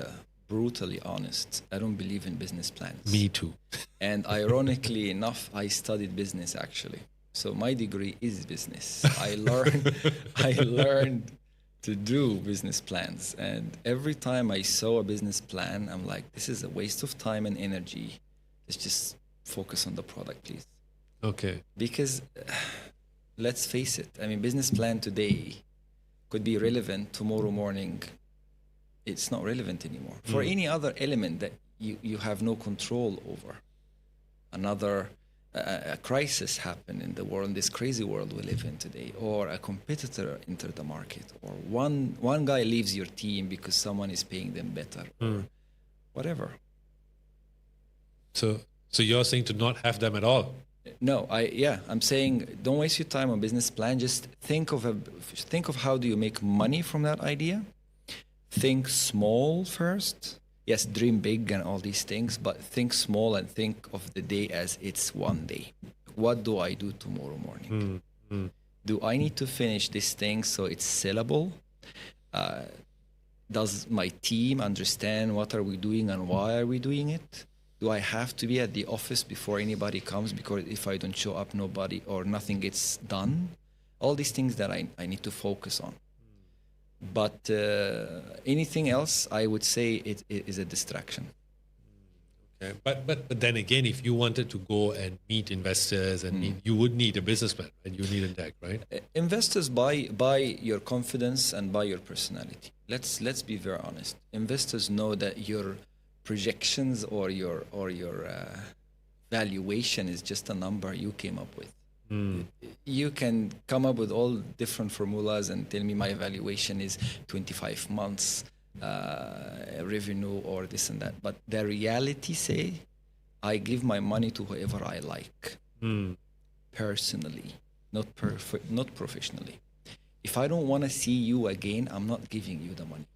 brutally honest. I don't believe in business plans. Me too. And ironically enough, I studied business actually. So my degree is business. I learned to do business plans. And every time I saw a business plan, I'm like, this is a waste of time and energy. Let's just focus on the product, please. Okay. Because let's face it, I mean, business plan today could be relevant tomorrow morning. It's not relevant anymore. For any other element that you have no control over. A crisis happened in the world, in this crazy world we live in today, or a competitor entered the market, or one guy leaves your team because someone is paying them better, or whatever. So you're saying to not have them at all? No, I'm saying don't waste your time on business plan. Just think of how do you make money from that idea. Think small first. Yes, dream big and all these things, but think small and think of the day as it's one day. What do I do tomorrow morning? Do I need to finish this thing so it's sellable? Does my team understand what are we doing and why are we doing it? Do I have to be at the office before anybody comes? Because if I don't show up, nobody or nothing gets done. All these things that I need to focus on. But anything else, I would say it is a distraction. Okay. But then again, if you wanted to go and meet investors and you would need a business plan and you need a deck, right? Investors buy your confidence and buy your personality. Let's be very honest. Investors know that your projections or your valuation is just a number you came up with. You can come up with all different formulas and tell me my valuation is 25 months revenue or this and that. But the reality say, I give my money to whoever I like, personally, not professionally. If I don't want to see you again, I'm not giving you the money.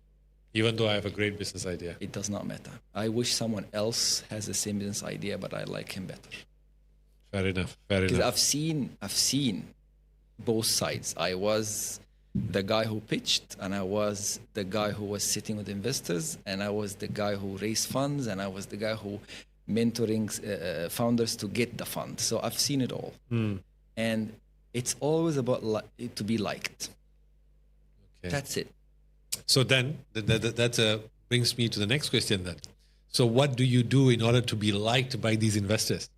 Even though I have a great business idea? It does not matter. I wish someone else has the same business idea, but I like him better. Fair enough. Because I've seen both sides. I was the guy who pitched, and I was the guy who was sitting with investors, and I was the guy who raised funds, and I was the guy who mentoring founders to get the fund. So I've seen it all. And it's always about to be liked. Okay. That's it. So then that brings me to the next question then. So what do you do in order to be liked by these investors?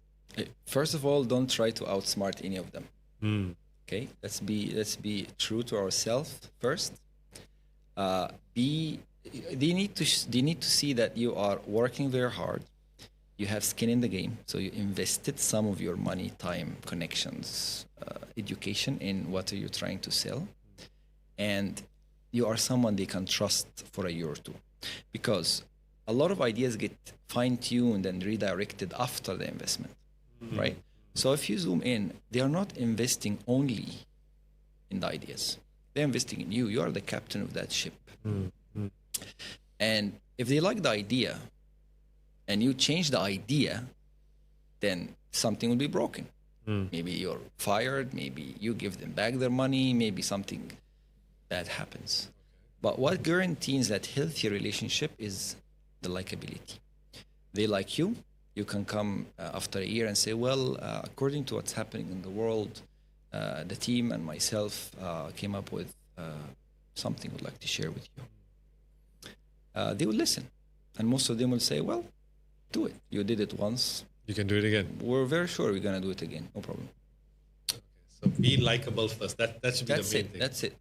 First of all, don't try to outsmart any of them. Okay, let's be true to ourselves first. They need to see that you are working very hard. You have skin in the game, so you invested some of your money, time, connections, education in what are you trying to sell, and you are someone they can trust for a year or two, because a lot of ideas get fine-tuned and redirected after the investment. Right? So if you zoom in, they are not investing only in the ideas. They're investing in you. You are the captain of that ship. And if they like the idea and you change the idea, then something will be broken. Maybe you're fired. Maybe you give them back their money. Maybe something bad happens. But what guarantees that healthy relationship is the likability. They like you. You can come after a year and say, well, according to what's happening in the world, the team and myself came up with something we'd like to share with you. They will listen. And most of them will say, well, do it. You did it once. You can do it again. We're very sure we're gonna do it again. No problem. So be likable first. That should be the main thing. That's it.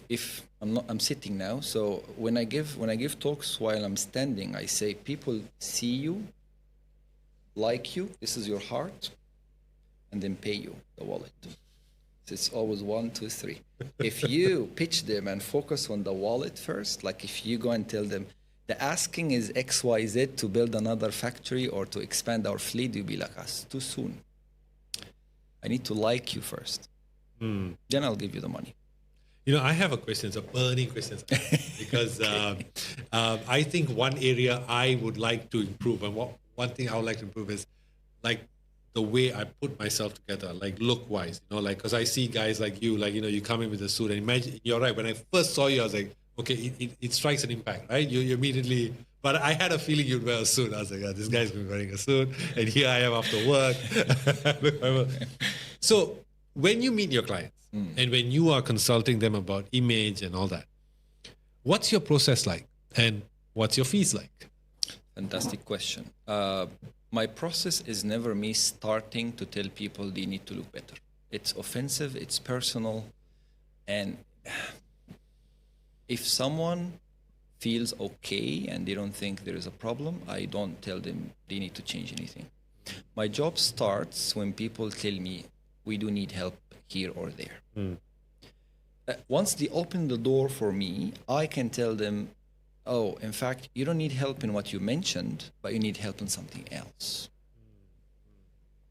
If I'm sitting now. So when I give talks while I'm standing, I say people see you, like you. This is your heart, and then pay you the wallet. So it's always 1, 2, 3. If you pitch them and focus on the wallet first, like if you go and tell them the asking is XYZ to build another factory or to expand our fleet, you'll be like, us too soon. I need to like you first. Then I'll give you the money. You know, I have a question. It's a burning question because I think one area I would like to improve, and one thing I would like to improve is like the way I put myself together, like look-wise. You know, like because I see guys like you, like you come in with a suit, and imagine you're right. When I first saw you, I was like, okay, it strikes an impact, right? You immediately. But I had a feeling you'd wear a suit. I was like, this guy's been wearing a suit, and here I am after work. So when you meet your clients and when you are consulting them about image and all that, what's your process like, and what's your fees like? Fantastic question. My process is never me starting to tell people they need to look better. It's offensive, it's personal, and if someone feels okay and they don't think there is a problem, I don't tell them they need to change anything. My job starts when people tell me we do need help here or there. Once they open the door for me, I can tell them, oh, in fact, you don't need help in what you mentioned, but you need help in something else.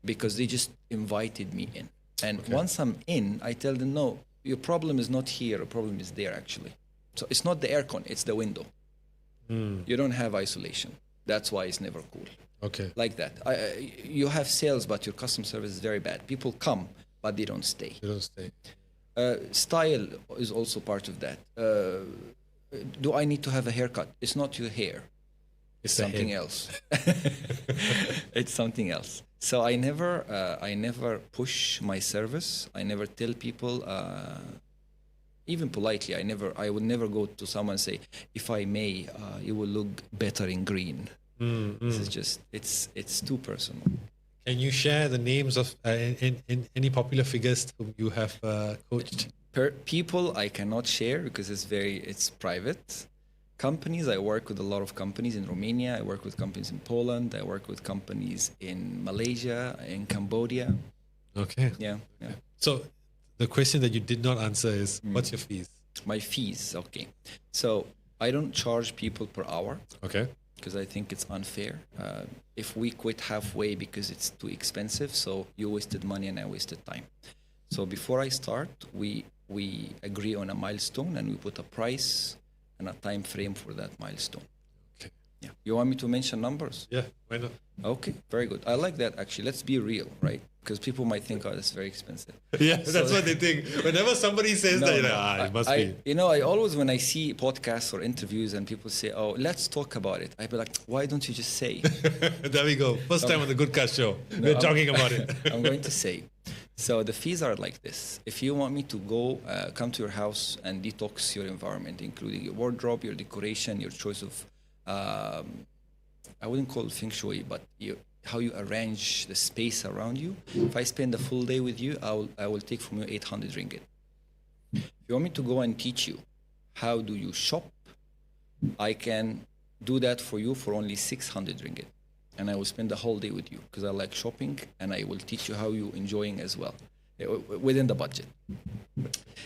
Because they just invited me in. And once I'm in, I tell them, no, your problem is not here, your problem is there actually. So it's not the aircon, it's the window. You don't have isolation. That's why it's never cool. Okay. Like that. You have sales, but your customer service is very bad. People come, but they don't stay. They don't stay. Style is also part of that. Do I need to have a haircut? It's not your hair. It's something else. It's something else. So I never push my service. I never tell people, even politely, I would never go to someone and say, if I may, you will look better in green. This is just, it's too personal. Can you share the names of in any popular figures whom you have coached? People I cannot share because it's private. Companies, I work with a lot of companies in Romania. I work with companies in Poland. I work with companies in Malaysia, in Cambodia. Okay. Yeah. So the question that you did not answer is, what's your fees? My fees, okay. So I don't charge people per hour. Okay. Because I think it's unfair. If we quit halfway because it's too expensive, so you wasted money and I wasted time. So before I start, we agree on a milestone and we put a price and a time frame for that milestone. Okay. Yeah. You want me to mention numbers? Yeah, why not? Okay, very good. I like that actually. Let's be real, right? Because people might think, oh, that's very expensive. Yeah, that's what they think. Whenever somebody says that, you're like, it must be. You know, I always, when I see podcasts or interviews and people say, oh, let's talk about it, I be like, why don't you just say? There we go. First time on the Good Cast Show. We're talking about it. I'm going to say. So the fees are like this. If you want me to go, come to your house and detox your environment, including your wardrobe, your decoration, your choice of, I wouldn't call it feng shui, but how you arrange the space around you. If I spend a full day with you, I will take from you 800 ringgit. If you want me to go and teach you how do you shop, I can do that for you for only 600 ringgit. And I will spend the whole day with you because I like shopping and I will teach you how you're enjoying as well within the budget.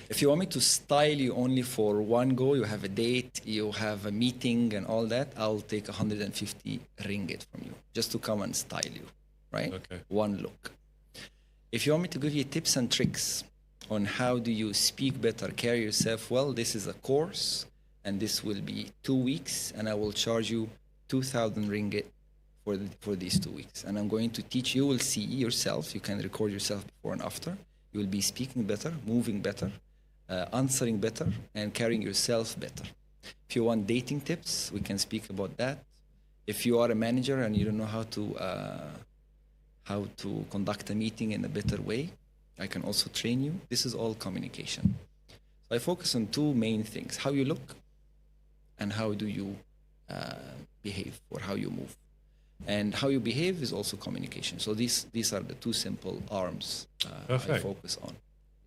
If you want me to style you only for one go, you have a date, you have a meeting and all that, I'll take 150 ringgit from you just to come and style you, right? Okay. One look. If you want me to give you tips and tricks on how do you speak better, carry yourself well, this is a course and this will be 2 weeks and I will charge you 2,000 ringgit for these 2 weeks. And I'm going to teach you, will see yourself, you can record yourself before and after. You will be speaking better, moving better, answering better, and carrying yourself better. If you want dating tips, we can speak about that. If you are a manager and you don't know how to conduct a meeting in a better way, I can also train you. This is all communication. So I focus on two main things, how you look and how do you behave or how you move. And how you behave is also communication. So these are the two simple arms I focus on.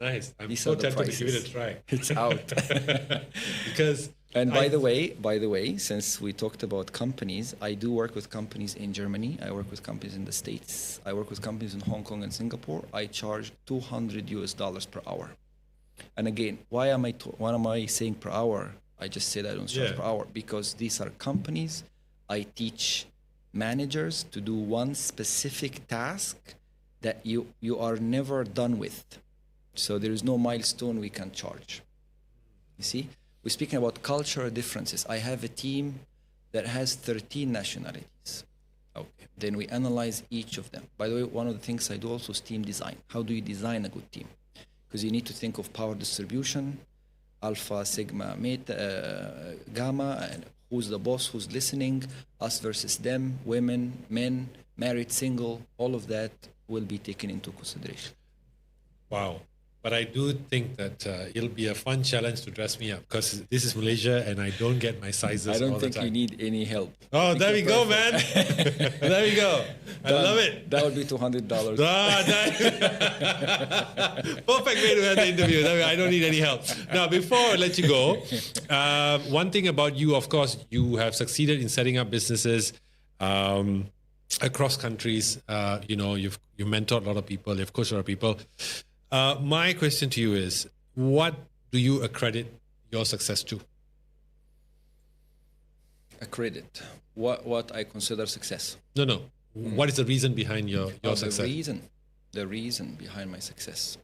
Nice. I'm These so are the tempted to give it a prices. try. It's out. Because And by the way, since we talked about companies, I do work with companies in Germany. I work with companies in the States. I work with companies in Hong Kong and Singapore. I charge $200 per hour. And again, why am I saying per hour? I just said I don't charge per hour because these are companies. I teach managers to do one specific task that you are never done with. So there is no milestone we can charge. You see? We're speaking about cultural differences. I have a team that has 13 nationalities. Okay. Then we analyze each of them. By the way, one of the things I do also is team design. How do you design a good team? Because you need to think of power distribution, alpha, sigma, gamma, and who's the boss, who's listening, us versus them, women, men, married, single, all of that will be taken into consideration. Wow. But I do think that it'll be a fun challenge to dress me up because this is Malaysia and I don't get my sizes all the time. I don't think you need any help. Oh, there we go, man. There we go. I love it. That would be $200. Perfect way to end the interview. I don't need any help. Now, before I let you go, one thing about you, of course, you have succeeded in setting up businesses across countries. You've mentored a lot of people. You've coached a lot of people. My question to you is, what do you accredit your success to? Accredit what I consider success. No. What is the reason behind your success? The reason behind my success.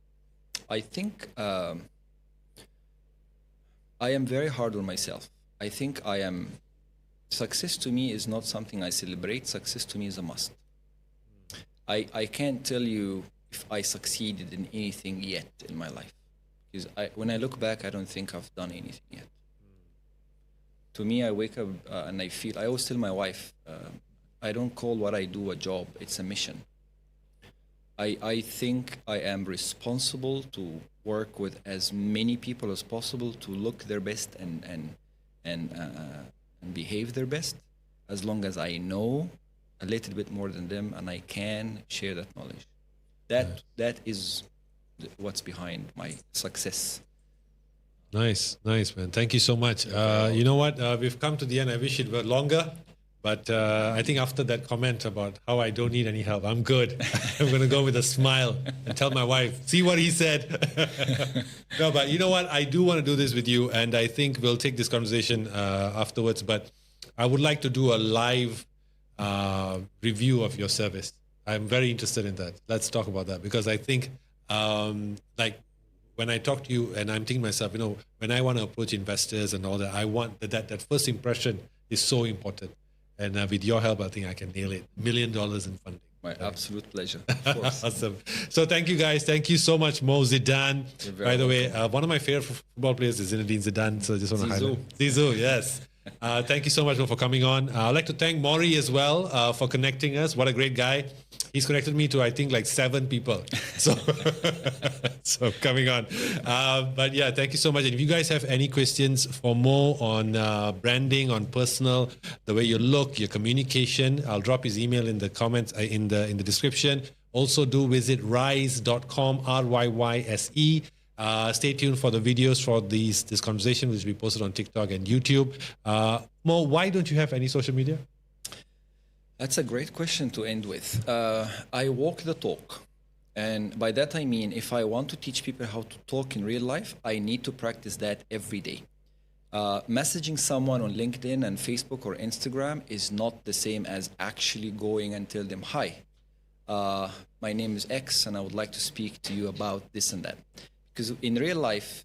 I think I am very hard on myself. I think success to me is not something I celebrate. Success to me is a must. I can't tell you if I succeeded in anything yet in my life. Because when I look back, I don't think I've done anything yet. To me, I wake up and I always tell my wife, I don't call what I do a job, it's a mission. I think I am responsible to work with as many people as possible to look their best and behave their best, as long as I know a little bit more than them and I can share that knowledge. That is what's behind my success. Nice, man. Thank you so much. You know what? We've come to the end. I wish it were longer, but I think after that comment about how I don't need any help, I'm good. I'm going to go with a smile and tell my wife, see what he said. No, but you know what? I do want to do this with you, and I think we'll take this conversation afterwards, but I would like to do a live review of your service. I'm very interested in that. Let's talk about that because I think, when I talk to you and I'm thinking to myself, when I want to approach investors and all that, I want that first impression is so important. And with your help, I think I can nail it. $1 million in funding. My absolute pleasure. Of course. Awesome. So thank you guys. Thank you so much, Mo Zidan. By the way, one of my favorite football players is Zinedine Zidane. So I just want to highlight. Zizou, yes. Thank you so much for coming on. I'd like to thank Maury as well for connecting us. What a great guy. He's connected me to, I think, like 7 people. So, so coming on. But yeah, thank you so much. And if you guys have any questions for Mo on branding, on personal, the way you look, your communication, I'll drop his email in the comments, in the description. Also do visit ryse.com, RYYSE. Stay tuned for the videos for this conversation, which will be posted on TikTok and YouTube. Mo, why don't you have any social media? That's a great question to end with. I walk the talk. And by that I mean, if I want to teach people how to talk in real life, I need to practice that every day. Messaging someone on LinkedIn and Facebook or Instagram is not the same as actually going and tell them, hi, my name is X and I would like to speak to you about this and that. Because in real life,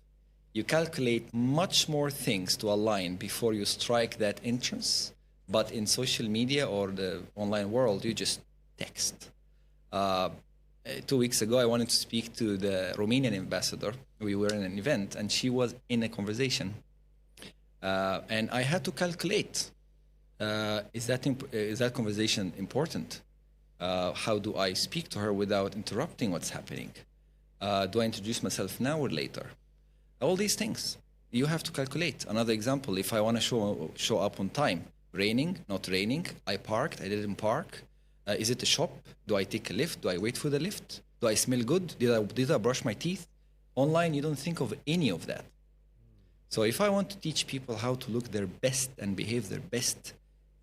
you calculate much more things to align before you strike that entrance. But in social media or the online world, you just text. 2 weeks ago, I wanted to speak to the Romanian ambassador. We were in an event, and she was in a conversation. And I had to calculate, is that conversation important? How do I speak to her without interrupting what's happening? Do I introduce myself now or later? All these things, you have to calculate. Another example, if I want to show up on time, Raining, not raining. I parked, I didn't park. Is it a shop? Do I take a lift? Do I wait for the lift? Do I smell good? Did I brush my teeth? Online, you don't think of any of that. So if I want to teach people how to look their best and behave their best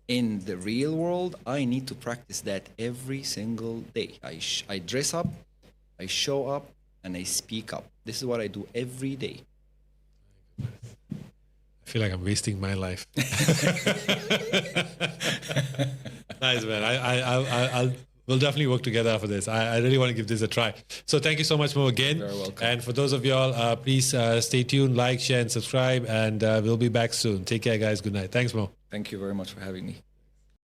in the real world, I need to practice that every single day. I dress up, I show up, and I speak up. This is what I do every day. I feel like I'm wasting my life. Nice, man. We'll definitely work together after this. I really want to give this a try. So thank you so much, Mo, again. You're very welcome. And for those of y'all, please stay tuned, like, share, and subscribe. And we'll be back soon. Take care, guys. Good night. Thanks, Mo. Thank you very much for having me.